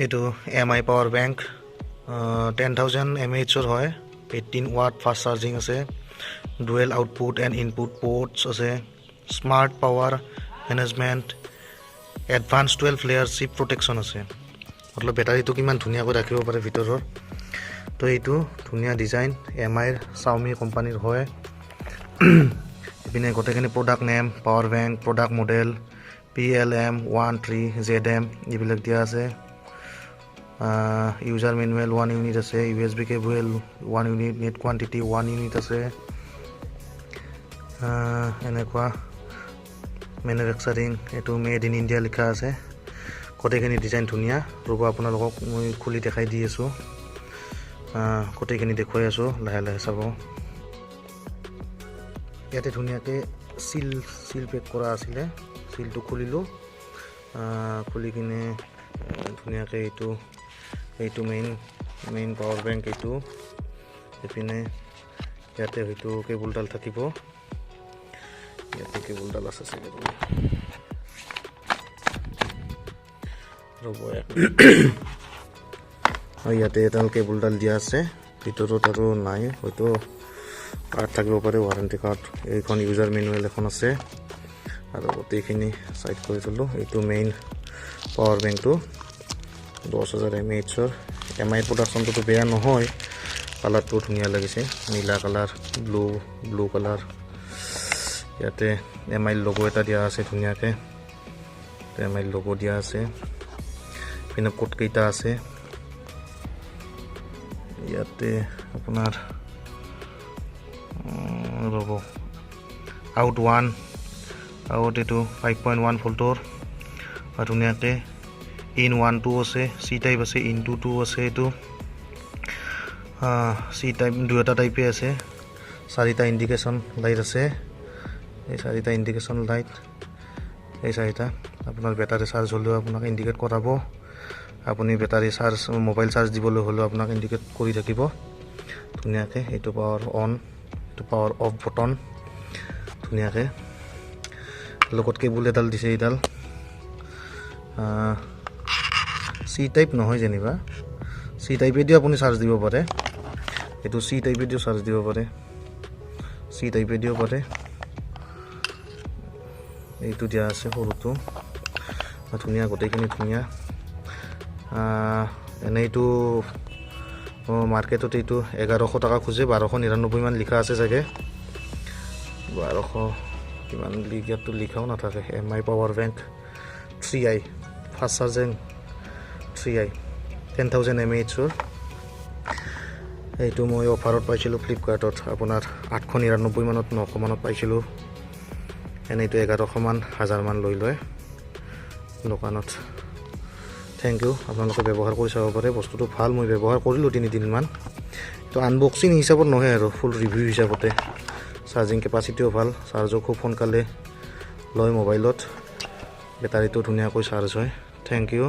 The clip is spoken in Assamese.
এইটো MI পাৱাৰ বেংক 10,000 mAh হয় 18 watt ফাষ্ট চাৰ্জিং আছে dual output and input ports আছে smart power management advance 12 layer chip protection আছে মতলব বেটাৰীটো কিমান ধুনীয়াকৈ ৰাখিব পাৰে ভিতৰৰ তো এইটো ধুনীয়া ডিজাইন MIৰ Xiaomi কোম্পানীৰ হয় ইপিনে গোটেইখিনি product name power bank product model PLM13ZM এইবিলাক দিয়া আছে ইউজাৰ মেনুৱেল 1 ইউনিট আছে USB cable 1 unit net quantity 1 unit আছে এনেকুৱা মেনুফেকচাৰিং এইটো মেড ইন ইণ্ডিয়া লিখা আছে গোটেইখিনি ডিজাইন ধুনীয়া ৰ'ব আপোনালোকক মই খুলি দেখাই দি আছোঁ গোটেইখিনি দেখুৱাই আছোঁ লাহে লাহে চাব ইয়াতে ধুনীয়াকৈ সিল পেক কৰা আছিলে সিলটো খুলিলোঁ খুলি কিনে ধুনীয়াকৈ এইটো মেইন পাৱাৰ বেংক এইটো এইপিনে ইয়াতে হয়তো কেবুলডাল থাকিব ইয়াতে কেবুলডাল আছে চাগে ৰ'ব ইয়াতে এডাল কেবুলডাল দিয়া আছে ভিতৰত আৰু নাই হয়তো কাৰ্ড থাকিব পাৰে ৱাৰেণ্টি কাৰ্ড এইখন ইউজাৰ মেনুৱেল এখন আছে আৰু গোটেইখিনি চাইড কৰি থ'লোঁ এইটো মেইন পাৱাৰ বেংকটো 10,000 mAhৰ MI প্ৰডাকশ্যনটোতো বেয়া নহয় কালাৰটো ধুনীয়া লাগিছে নীলা কালাৰ ব্লু কালাৰ ইয়াতে MI লোগো এটা দিয়া আছে ধুনীয়াকৈ MI লোগো দিয়া আছে পিনে কোড কেইটা আছে ইয়াতে আপোনাৰ ৰ'ব আউট এইটো 5.1 ভোল্টৰ আৰু ধুনীয়াকৈ ইন 1 2 আছে চি টাইপ আছে ইন 2 আছে এইটো চি টাইপ দুটা টাইপে আছে চাৰিটা ইণ্ডিকেশ্যন লাইট আছে এই চাৰিটা ইণ্ডিকেশ্যন লাইট এই চাৰিটা আপোনাৰ বেটাৰী চাৰ্জ হ'লেও আপোনাক ইণ্ডিকেট কৰাব আপুনি বেটাৰী চাৰ্জ মোবাইল চাৰ্জ দিবলৈ হ'লেও আপোনাক ইণ্ডিকেট কৰি থাকিব ধুনীয়াকৈ এইটো পাৱাৰ অন এইটো পাৱাৰ অফ বটন ধুনীয়াকৈ লগত কেবুল এডাল দিছে এইডাল চি টাইপ নহয় যেনিবা চি টাইপেদিও আপুনি চাৰ্জ দিব পাৰে এইটো চি টাইপেদিও চাৰ্জ দিব পাৰে চি টাইপেদিও পাৰে এইটো দিয়া আছে সৰুটো ধুনীয়া গোটেইখিনি ধুনীয়া এনেইটো মাৰ্কেটত এইটো 1100 টকা খোজে 1299 মান লিখা আছে চাগে 1200 কিমান ইয়াততো লিখাও নাথাকে MI power bank 3i fast charging 3i 10,000 mAhৰ এইটো মই অফাৰত পাইছিলোঁ ফ্লিপকাৰ্টত আপোনাৰ 899 মানত 900 মানত পাইছিলোঁ এনেইটো 1100 মান 1000 মান লৈ লয় দোকানত থেংক ইউ আপোনালোকে ব্যৱহাৰ কৰি চাব পাৰে বস্তুটো ভাল মই ব্যৱহাৰ কৰিলোঁ 3 দিনমান তো আনবক্সিং হিচাপত নহয় আৰু ফুল ৰিভিউ হিচাপতে চাৰ্জিং কেপাচিটিও ভাল চাৰ্জো খুব সোনকালে লয় মোবাইলত বেটাৰীটো ধুনীয়াকৈ চাৰ্জ হয় থেংক ইউ